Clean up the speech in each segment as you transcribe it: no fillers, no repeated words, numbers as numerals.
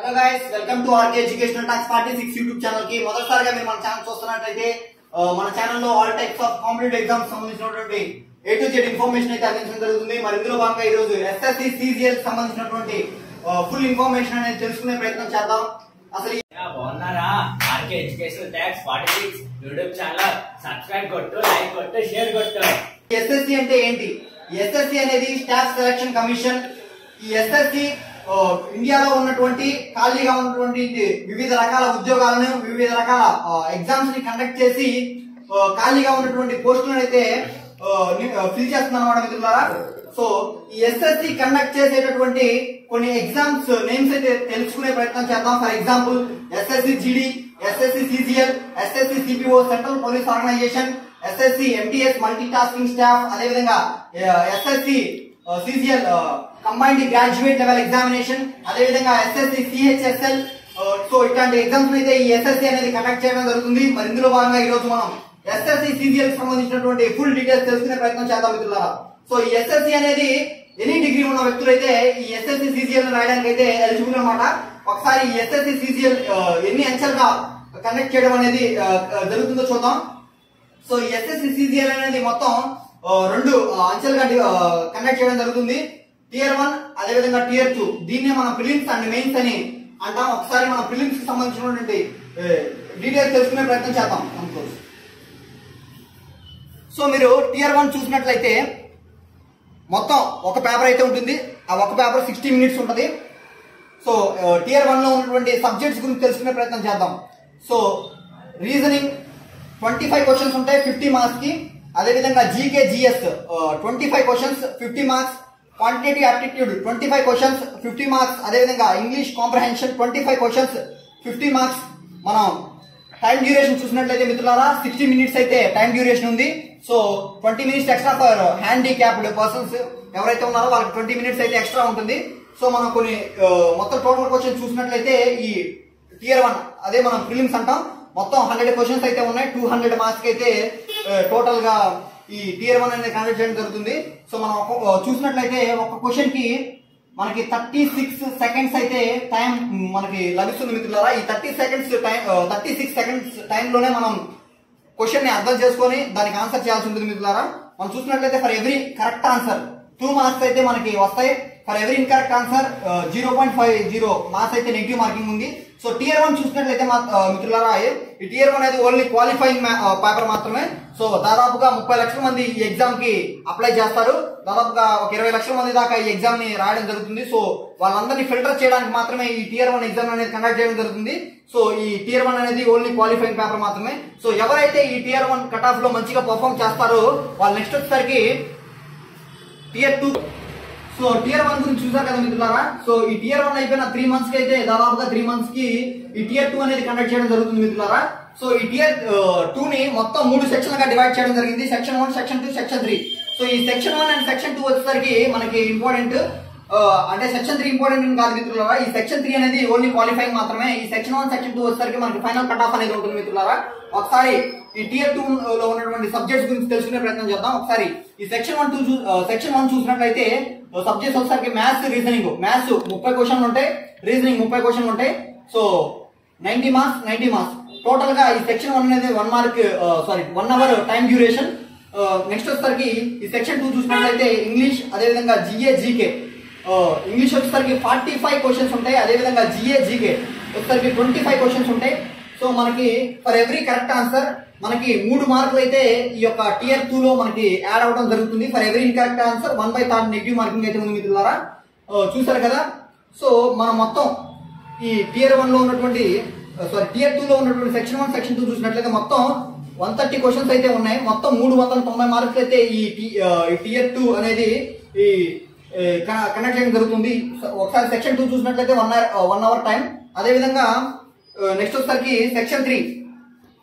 Hello guys, welcome to RK educational talks 46 YouTube channel కి మొదటిసారిగా మీరు మన ఛానల్ చూస్తున్నట్లయితే మన ఛానల్ లో all types of competitive exams సంబంధించినటువంటి A to Z ఇన్ఫర్మేషన్ అయితే అందించడం జరుగుతుంది. మరి ఇందులో భాగంగా ఈ రోజు SSC CGL సంబంధించినటువంటి ఫుల్ ఇన్ఫర్మేషన్ అనేది తెలుసుకునే ప్రయత్నం చేద్దాం. అసలు బాగున్నారా? RK educational talks 46 YouTube channel subscribe కొట్టు, లైక్ కొట్టు, షేర్ కొట్టు. SSC అంటే ఏంటి? SSC అనేది స్టాఫ్ సెలక్షన్ కమిషన్. ఈ SSC ఇండియాలో ఉన్నటువంటి ఖాళీగా ఉన్నటువంటి వివిధ రకాల ఉద్యోగాలను, వివిధ రకాల ఎగ్జామ్స్ ని కండక్ట్ చేసి ఖాళీగా ఉన్నటువంటి పోస్టులను అయితే ఫిల్ చేస్తుంది అన్నమాట మిత్రులారా. సో ఈ SSC కండక్ట్ చేసేటటువంటి కొన్ని ఎగ్జామ్స్ నేమ్స్ అయితే తెలుసుకునే ప్రయత్నం చేద్దాం. For example SSC GD, SSC CGL, SSC CPO central police organisation, SSC MTS multi tasking staff, అదేవిధంగా SSC CGL combined graduate level examination, అదేవిధంగా SSC CHSL. సో ఇట్లాంటి ఎగ్జామ్స్ అయితే ఈ SSC అనేది కండక్ట్ చేయడం జరుగుతుంది. మరి ఇందులో భాగంగా ఈ రోజు మనం SSC CGL కి సంబంధించినటువంటి ఫుల్ డీటెయిల్స్ తెలుసుకునే ప్రయత్నం చేద్దాం మిత్రులారా. సో ఈ SSC అనేది ఎనీ డిగ్రీ ఉన్న వ్యక్తులు అయితే ఈ SSC CGL రాయడానికి అయితే ఎలిజిబుల్ అన్నమాట. ఒకసారి ఈ SSC CGL ఎన్ని అంచెలుగా కండక్ట్ చేయడం అనేది జరుగుతుందో చూద్దాం. సో ఈ SSC CGL అనేది మొత్తం రెండు అంచెలుగా కండక్ట్ చేయడం జరుగుతుంది. Tier 1 అదేవిధంగా Tier 2. దీన్నే మనం ప్రిలిమ్స్ అండ్ మెయిన్స్ అని అంటాం. ఒకసారి మనం ప్రిలిమ్స్ కి సంబంధించినటువంటి డీటెయిల్స్ తెలుసుకునే ప్రయత్నం చేద్దాం. సో మీరు Tier 1 చూసినట్లయితే మొత్తం ఒక పేపర్ అయితే ఉంటుంది. ఆ ఒక పేపర్ 60 మినిట్స్ ఉంటుంది. సో Tier 1 లో ఉన్నటువంటి సబ్జెక్ట్స్ గురించి తెలుసుకునే ప్రయత్నం చేద్దాం. సో రీజనింగ్ 25 క్వశ్చన్స్ ఉంటాయి 50 మార్క్స్ కి. అదేవిధంగా GK GS 25 questions 50 marks. Quantitative aptitude 25 questions 50 marks. అదేవిధంగా ఇంగ్లీష్ కాంప్రహెన్షన్ 25 క్వశ్చన్స్ 50 మార్క్స్. మనం టైం డ్యూరేషన్ చూసినట్లయితే మిత్రులారా 60 మినిట్స్ అయితే టైం డ్యూరేషన్ ఉంది. So 20 minutes extra for handicapped persons ఎవరైతే ఉన్నారో వాళ్ళకి 20 మినిట్స్ అయితే ఎక్స్ట్రా ఉంటుంది. సో మనం కొన్ని మొత్తం టోటల్ క్వశ్చన్స్ చూసినట్లయితే ఈ Tier 1 అదే మనం ప్రిలిమ్స్ అంటాం. మొత్తం 100 క్వశ్చన్స్ అయితే ఉన్నాయి. 200 మార్క్స్ అయితే టోటల్ గా ఈ Tier 1 అనేది కండక్ట్ చేయడం జరుగుతుంది. సో మనం చూసినట్లయితే ఒక క్వశ్చన్ కి మనకి 36 సెకండ్స్ అయితే టైం మనకి లభిస్తుంది మిత్రులారా. ఈ 36 సెకండ్స్ టైంలోనే మనం క్వశ్చన్ ని అర్థం చేసుకొని దానికి ఆన్సర్ చేయాల్సి ఉంటుంది మిత్రులారా. మనం చూసినట్లయితే for every correct answer 2 marks అయితే మనకి వస్తాయి. For every incorrect answer 0.50 marks అయితే నెగిటివ్ మార్కింగ్ ఉంది. సో Tier 1 చూసినట్లయితే మిత్రులారా ఈ Tier 1 అనేది ఓన్లీ క్వాలిఫైయింగ్ పేపర్ మాత్రమే. సో దాదాపుగా 30 లక్షల మంది ఈ ఎగ్జామ్ కి అప్లై చేస్తారు. దాదాపుగా ఒక 20 లక్షల మంది దాకా ఈ ఎగ్జామ్ ని రాయడం జరుగుతుంది. సో వాళ్ళందరినీ ఫిల్టర్ చేయడానికి మాత్రమే ఈ Tier 1 ఎగ్జామ్ అనేది కండక్ట్ చేయడం జరుగుతుంది. సో ఈ Tier 1 అనేది ఓన్లీ క్వాలిఫైయింగ్ పేపర్ మాత్రమే. సో ఎవరైతే ఈ Tier 1 కట్ ఆఫ్ లో మంచిగా పర్ఫార్మ్ చేస్తారో వాళ్ళు నెక్స్ట్ వచ్చేసరికి Tier 2. సో Tier 1 గురించి చూసారు కదా మిత్రులారా. సో ఈ Tier 1 అయిపోయిన 3 మంత్స్ కి అయితే దాదాపుగా 3 మంత్స్ కి ఈ Tier 2 అనేది కండక్ట్ చేయడం జరుగుతుంది మిత్రులారా. సో ఈ Tier 2 ని మొత్తం 3 సెక్షన్లుగా డివైడ్ చేయడం జరిగింది. Section 1, section 2, section 3. సో ఈ సెక్షన్ 1 అండ్ సెక్షన్ 2 వచ్చేసరికి మనకి ఇంపార్టెంట్ అంటే సెక్షన్ 3 ఇంపార్టెంట్ కాదు మిత్రులారా. ఈ సెక్షన్ 3 అనేది ఓన్లీ క్వాలిఫైయింగ్ మాత్రమే. ఈ సెక్షన్ 1, సెక్షన్ 2 వచ్చేసరికి మనకి ఫైనల్ కట్ ఆఫ్ అనేది ఉంటుంది మిత్రులారా. ఒకసారి ఈ Tier 2 లో ఉన్నటువంటి సబ్జెక్ట్స్ గురించి తెలుసుకునే ప్రయత్నం చేద్దాం. ఒకసారి ఈ సెక్షన్ 1 చూసినట్లయితే సబ్జెక్ట్స్ వచ్చేసరికి మ్యాథ్స్, రీజనింగ్. మ్యాథ్స్ 30 క్వశ్చన్లు ఉంటాయి, రీజనింగ్ 30 క్వశ్చన్లు ఉంటాయి. సో 90 మార్క్స్ టోటల్ గా ఈ సెక్షన్ 1 అనేది 1 అవర్ టైం డ్యూరేషన్. నెక్స్ట్ వచ్చేసరికి ఈ సెక్షన్ 2 చూసినట్లయితే ఇంగ్లీష్, అదేవిధంగా GK. ఇంగ్లీష్ వచ్చేసరికి 45 క్వశ్చన్స్ ఉంటాయి. అదేవిధంగా GK వచ్చేసరికి 25 క్వశ్చన్స్ ఉంటాయి. సో మనకి ఫర్ ఎవ్రీ కరెక్ట్ ఆన్సర్ మనకి 3 మార్కులు అయితే ఈ యొక్క Tier 2 లో మనకి యాడ్ అవడం జరుగుతుంది. For every incorrect answer 1/3 negative marking అయితే ఉంది మిత్రులారా. చూసారు కదా. సో మనం మొత్తం ఈ Tier 1 లో ఉన్నటువంటి Tier 2 లో ఉన్నటువంటి సెక్షన్ 1, సెక్షన్ 2 చూసినట్లయితే మొత్తం 130 క్వశ్చన్స్ అయితే ఉన్నాయి. మొత్తం 390 మార్కులు అయితే ఈ Tier 2 అనేది ఈ కండక్ట్ చేయడం జరుగుతుంది. ఒకసారి సెక్షన్ 2 చూసినట్లయితే 1 అవర్ టైం. అదేవిధంగా నెక్స్ట్ వచ్చేసరికి సెక్షన్ 3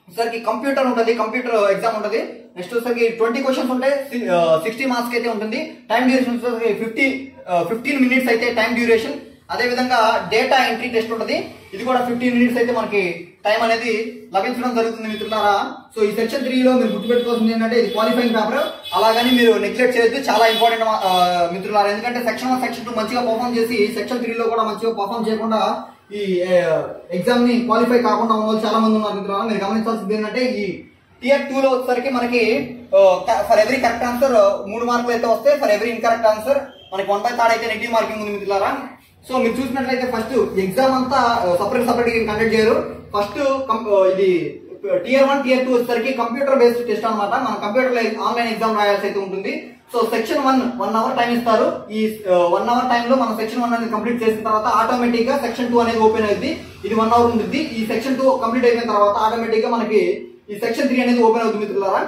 వచ్చేసరికి కంప్యూటర్ ఉంటుంది, కంప్యూటర్ ఎగ్జామ్ ఉంటుంది. నెక్స్ట్ వచ్చేసరికి 20 క్వశ్చన్స్ ఉంటాయి, 60 మార్క్స్ అయితే ఉంటుంది. టైం డ్యూరేషన్ వచ్చేసరికి 15 మినిట్స్ అయితే టైం డ్యూరేషన్. అదేవిధంగా డేటా ఎంట్రీ టెస్ట్ ఉంటుంది. ఇది కూడా 15 మినిట్స్ అయితే మనకి టైం అనేది లభించడం జరుగుతుంది మిత్రులారా. సో ఈ సెక్షన్ 3 లో మీరు గుర్తుపెట్టుకోవాల్సింది ఏంటంటే ఇది క్వాలిఫైయింగ్ పేపర్. అలాగని మీరు నెగ్లెక్ట్ చేయొద్దు, చాలా ఇంపార్టెంట్ మిత్రులారా. ఎందుకంటే సెక్షన్ 1, సెక్షన్ 2 మంచిగా పర్ఫార్మ్ చేసి సెక్షన్ 3 లో కూడా మంచిగా పర్ఫార్మ్ చేయకుండా ఈ ఎగ్జామ్ ని క్వాలిఫై కాకుండా ఉన్న వాళ్ళు చాలా మంది ఉన్నారు మిత్రులారా. మీరు గమనించాల్సింది ఏంటంటే ఈ టియర్ 2 లో వచ్చేసరికి మనకి ఫర్ ఎవరీ కరెక్ట్ ఆన్సర్ 3 మార్కులు అయితే వస్తాయి. ఫర్ ఎవరీ ఇన్కరెక్ట్ ఆన్సర్ మనకి 1/3 అయితే నెగిటివ్ మార్కింగ్ ఉంది మిత్రులారా. సో మీరు చూసినట్లయితే ఫస్ట్ ఎగ్జామ్ అంతా సపరేట్ కండక్ట్ చేయరు. ఫస్ట్ ఇది టియర్ 1 టియర్ 2 వచ్చేసరికి కంప్యూటర్ బేస్డ్ టెస్ట్ అనమాట. మన కంప్యూటర్ లో ఆన్లైన్ ఎగ్జామ్ రాయాల్సి అయితే ఉంటుంది. సో సెక్షన్ 1 అవర్ టైం ఇస్తారు. ఈ 1 అవర్ టైం లో మనం సెక్షన్ 1 అనేది కంప్లీట్ చేసిన తర్వాత ఆటోమేటిక్ గా సెక్షన్ 2 అనేది ఓపెన్ అవుతుంది. ఇది 1 అవర్ ఉంటుంది. ఈ సెక్షన్ 2 కంప్లీట్ అయిపోయిన తర్వాత ఆటోమేటిక్ గా మనకి ఈ సెక్షన్ 3 అనేది ఓపెన్ అవుతుంది మిత్రులారా.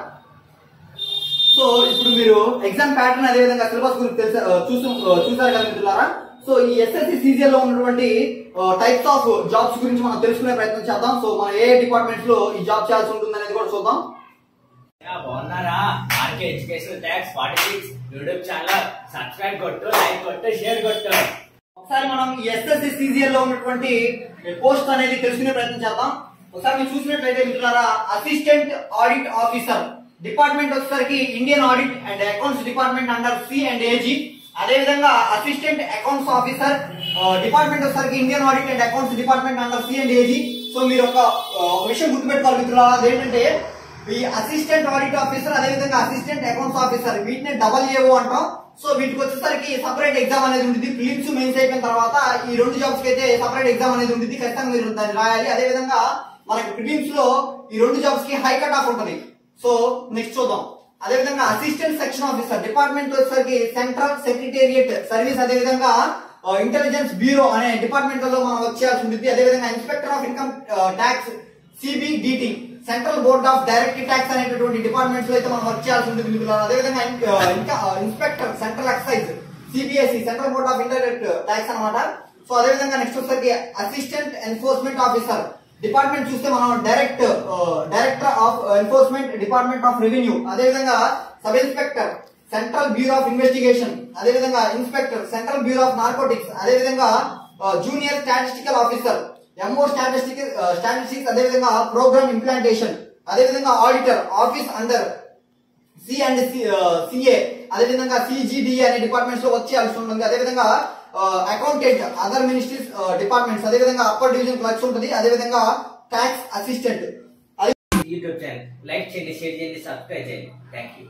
సో ఇప్పుడు మీరు ఎగ్జామ్ ప్యాటర్న్ అదే విధంగా సిలబస్ గురించి చూసారు కదా మిత్రులారా. సో ఈ ఎస్ఎస్సి సీజీఎల్ లో ఉన్నటువంటి టైప్స్ ఆఫ్ జాబ్స్ గురించి మనం తెలుసుకునే ప్రయత్నం చేద్దాం. సో మనం ఏ డిపార్ట్మెంట్స్ లో ఈ జాబ్ చేయాల్సి ఉంటుంది అనేది కూడా చూద్దాం. బాగున్నారా? RK education talks 46 YouTube channel subscribe కొట్టు, లైక్ కొట్టు, షేర్ కొట్టు. ఒకసారి మనం ఈ ఎస్ఎస్సి సీజీఎల్ లో ఉన్నటువంటి పోస్ట్ అనేది తెలుసుకునే ప్రయత్నం చేద్దాం. ఒకసారి మీరు చూసినట్లయితే మిత్రులారా, అసిస్టెంట్ ఆడిట్ ఆఫీసర్ డిపార్ట్మెంట్ వచ్చేసరికి Indian audit and accounts department under C&AG. అదే విధంగా అసిస్టెంట్ అకౌంట్స్ ఆఫీసర్ డిపార్ట్మెంట్ వచ్చేసరికి Indian audit and accounts department under C&AG. So మీరు ఒక విషయం గుర్తుపెట్టుకోవాలి మిత్రులారా, అదేంటంటే ఈ అసిస్టెంట్ ఆడిట్ ఆఫీసర్ అదే విధంగా అసిస్టెంట్ అకౌంట్స్ ఆఫీసర్ వీటిని AAO అంటాం. సో వీటికి వచ్చేసరికి సపరేట్ ఎగ్జామ్ అనేది ఉంటుంది. ప్రిలిమ్స్ మెయిన్స్ అయిపోయిన తర్వాత ఈ 2 జాబ్స్ కి అయితే సపరేట్ ఎగ్జామ్ అనేది ఉంటుంది. ఖచ్చితంగా మీరు దాన్ని రాయాలి. అదే విధంగా మనకి ప్రిలిమ్స్ లో ఈ 2 జాబ్స్ కి హై కట్ ఆఫ్ ఉంటుంది. సో నెక్స్ట్ చూద్దాం. అదే విధంగా అసిస్టెంట్ సెక్షన్ ఆఫీసర్ డిపార్ట్మెంట్ వచ్చేసరికి సెంట్రల్ సెక్రటేరియట్ సర్వీస్ అదే విధంగా ఇంటెలిజెన్స్ బ్యూరో అనే డిపార్ట్మెంట్ లో మనం వర్క్ చేయాల్సి ఉంటుంది. అదే విధంగా inspector of income tax CBDT central board of direct tax అనేటటువంటి డిపార్ట్మెంట్స్ లో అయితే మనం వర్క్ చేయాల్సి ఉంటుంది మిత్రులారా. అదే విధంగా ఇంకా inspector central excise CBSE central board of indirect tax అనమాట. సో అదే విధంగా నెక్స్ట్ వచ్చేసరికి అసిస్టెంట్ ఎన్ఫోర్స్మెంట్ ఆఫీసర్ డిపార్ట్మెంట్ చూస్తే మనం director of enforcement department of revenue. అదే విధంగా sub inspector central bureau of investigation. అదే విధంగా inspector central bureau of narcotics. అదే విధంగా junior statistical officer MO statistics. అదే విధంగా ప్రోగ్రామ్ ఇంప్లాంటేషన్. అదే విధంగా ఆడిటర్ ఆఫీస్ అండర్ C&CA. అదే విధంగా CGDA అనే డిపార్ట్మెంట్స్ లో వర్క్ చేయాల్సి ఉంటుంది. అదే విధంగా అకౌంటెంట్ అదర్ మినిస్ట్రీస్ డిపార్ట్మెంట్స్. అదే విధంగా అప్పర్ డివిజన్ క్లర్క్స్ ఉంటుంది. అదే విధంగా tax assistant. YouTube channel like చేయండి, షేర్ చేయండి, సబ్స్క్రైబ్ చేయండి. Thank you.